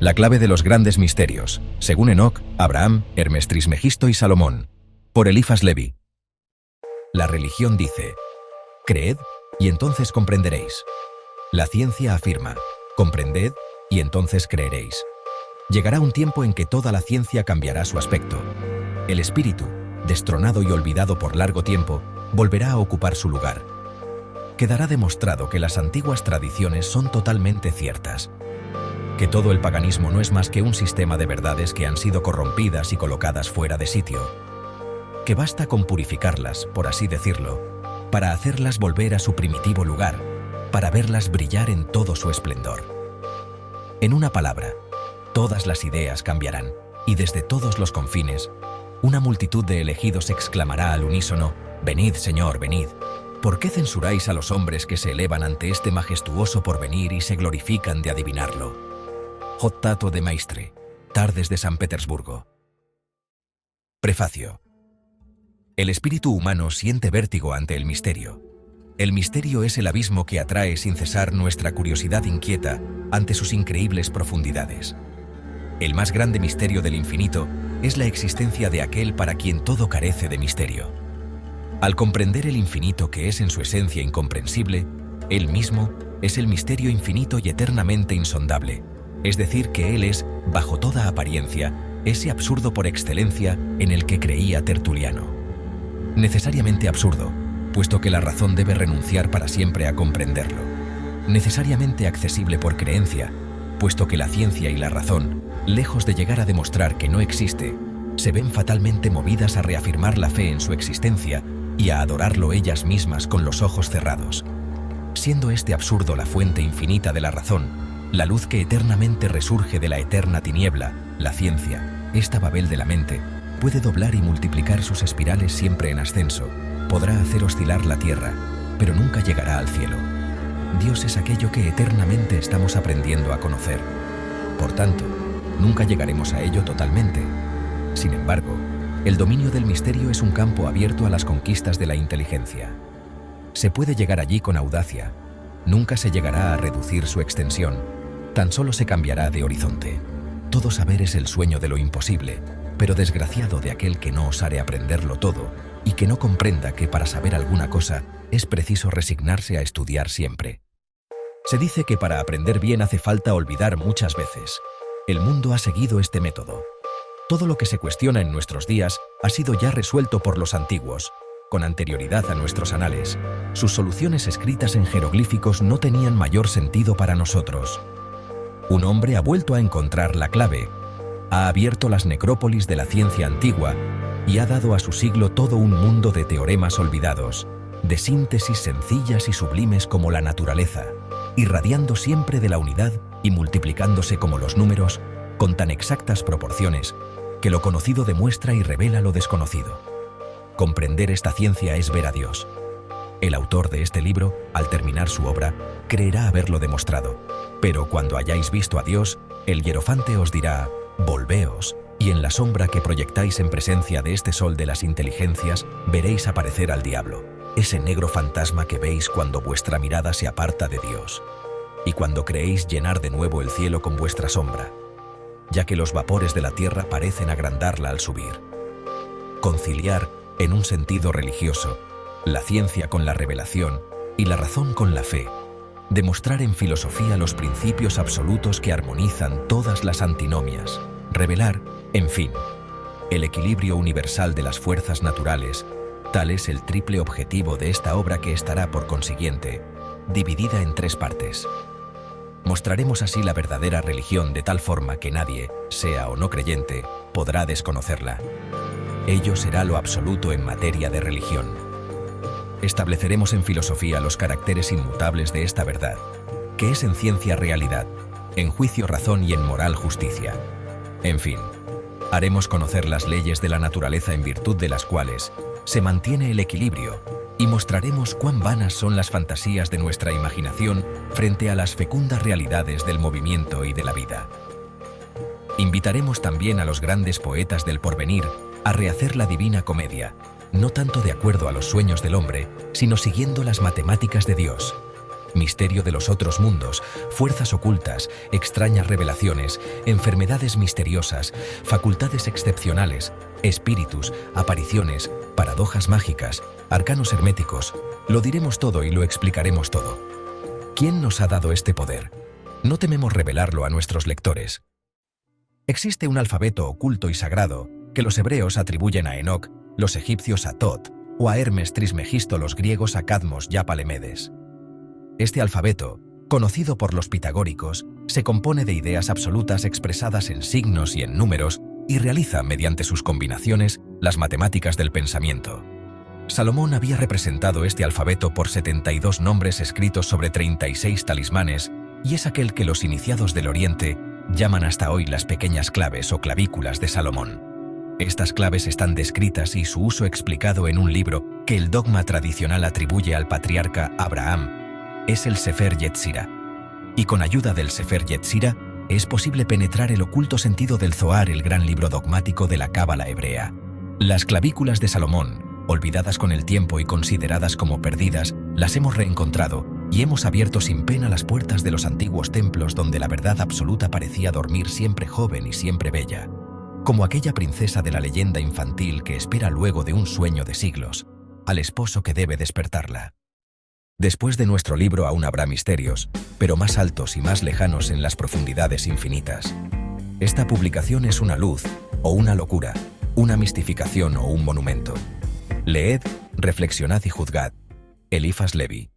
La clave de los grandes misterios, según Enoch, Abraham, Hermes Trismegisto y Salomón, por Eliphas Levi. La religión dice: creed, y entonces comprenderéis. La ciencia afirma: comprended, y entonces creeréis. Llegará un tiempo en que toda la ciencia cambiará su aspecto. El espíritu, destronado y olvidado por largo tiempo, volverá a ocupar su lugar. Quedará demostrado que las antiguas tradiciones son totalmente ciertas, que todo el paganismo no es más que un sistema de verdades que han sido corrompidas y colocadas fuera de sitio, que basta con purificarlas, por así decirlo, para hacerlas volver a su primitivo lugar, para verlas brillar en todo su esplendor. En una palabra, todas las ideas cambiarán, y desde todos los confines, una multitud de elegidos exclamará al unísono: venid, Señor, venid. ¿Por qué censuráis a los hombres que se elevan ante este majestuoso porvenir y se glorifican de adivinarlo? Jottato de Maistre, Tardes de San Petersburgo. Prefacio. El espíritu humano siente vértigo ante el misterio. El misterio es el abismo que atrae sin cesar nuestra curiosidad inquieta ante sus increíbles profundidades. El más grande misterio del infinito es la existencia de aquel para quien todo carece de misterio. Al comprender el infinito, que es en su esencia incomprensible, él mismo es el misterio infinito y eternamente insondable, es decir, que él es, bajo toda apariencia, ese absurdo por excelencia en el que creía Tertuliano. Necesariamente absurdo, puesto que la razón debe renunciar para siempre a comprenderlo. Necesariamente accesible por creencia, puesto que la ciencia y la razón, lejos de llegar a demostrar que no existe, se ven fatalmente movidas a reafirmar la fe en su existencia y a adorarlo ellas mismas con los ojos cerrados. Siendo este absurdo la fuente infinita de la razón, la luz que eternamente resurge de la eterna tiniebla, la ciencia, esta Babel de la mente, puede doblar y multiplicar sus espirales siempre en ascenso, podrá hacer oscilar la tierra, pero nunca llegará al cielo. Dios es aquello que eternamente estamos aprendiendo a conocer. Por tanto, nunca llegaremos a ello totalmente. Sin embargo, el dominio del misterio es un campo abierto a las conquistas de la inteligencia. Se puede llegar allí con audacia. Nunca se llegará a reducir su extensión. Tan solo se cambiará de horizonte. Todo saber es el sueño de lo imposible, pero desgraciado de aquel que no osare aprenderlo todo y que no comprenda que para saber alguna cosa es preciso resignarse a estudiar siempre. Se dice que para aprender bien hace falta olvidar muchas veces. El mundo ha seguido este método. Todo lo que se cuestiona en nuestros días ha sido ya resuelto por los antiguos, con anterioridad a nuestros anales. Sus soluciones escritas en jeroglíficos no tenían mayor sentido para nosotros. Un hombre ha vuelto a encontrar la clave, ha abierto las necrópolis de la ciencia antigua y ha dado a su siglo todo un mundo de teoremas olvidados, de síntesis sencillas y sublimes como la naturaleza, irradiando siempre de la unidad y multiplicándose como los números, con tan exactas proporciones, que lo conocido demuestra y revela lo desconocido. Comprender esta ciencia es ver a Dios. El autor de este libro, al terminar su obra, creerá haberlo demostrado, pero cuando hayáis visto a Dios, el hierofante os dirá: volveos, y en la sombra que proyectáis en presencia de este sol de las inteligencias, veréis aparecer al diablo, ese negro fantasma que veis cuando vuestra mirada se aparta de Dios, y cuando creéis llenar de nuevo el cielo con vuestra sombra, ya que los vapores de la tierra parecen agrandarla al subir. Conciliar, en un sentido religioso, la ciencia con la revelación y la razón con la fe, demostrar en filosofía los principios absolutos que armonizan todas las antinomias, revelar, en fin, el equilibrio universal de las fuerzas naturales, tal es el triple objetivo de esta obra, que estará, por consiguiente, dividida en 3 partes. Mostraremos así la verdadera religión de tal forma que nadie, sea o no creyente, podrá desconocerla. Ello será lo absoluto en materia de religión. Estableceremos en filosofía los caracteres inmutables de esta verdad, que es en ciencia realidad, en juicio razón y en moral justicia. En fin, haremos conocer las leyes de la naturaleza en virtud de las cuales se mantiene el equilibrio, y mostraremos cuán vanas son las fantasías de nuestra imaginación frente a las fecundas realidades del movimiento y de la vida. Invitaremos también a los grandes poetas del porvenir a rehacer la Divina Comedia, no tanto de acuerdo a los sueños del hombre, sino siguiendo las matemáticas de Dios. misterio de los otros mundos, fuerzas ocultas, extrañas revelaciones, enfermedades misteriosas, facultades excepcionales, espíritus, apariciones, paradojas mágicas, arcanos herméticos. Lo diremos todo y lo explicaremos todo. ¿Quién nos ha dado este poder? No tememos revelarlo a nuestros lectores. Existe un alfabeto oculto y sagrado que los hebreos atribuyen a Enoc, los egipcios a Tot, o a Hermes Trismegisto los griegos a Cadmos y a Palemedes. Este alfabeto, conocido por los pitagóricos, se compone de ideas absolutas expresadas en signos y en números y realiza, mediante sus combinaciones, las matemáticas del pensamiento. Salomón había representado este alfabeto por 72 nombres escritos sobre 36 talismanes y es aquel que los iniciados del Oriente llaman hasta hoy las pequeñas claves o clavículas de Salomón. Estas claves están descritas y su uso explicado en un libro que el dogma tradicional atribuye al patriarca Abraham. Es el Sefer Yetzirah. Y con ayuda del Sefer Yetzirah es posible penetrar el oculto sentido del Zohar, el gran libro dogmático de la Cábala hebrea. Las clavículas de Salomón, olvidadas con el tiempo y consideradas como perdidas, las hemos reencontrado y hemos abierto sin pena las puertas de los antiguos templos donde la verdad absoluta parecía dormir siempre joven y siempre bella, como aquella princesa de la leyenda infantil que espera luego de un sueño de siglos al esposo que debe despertarla. Después de nuestro libro aún habrá misterios, pero más altos y más lejanos en las profundidades infinitas. Esta publicación es una luz o una locura, una mistificación o un monumento. Leed, reflexionad y juzgad. Elifas Levi.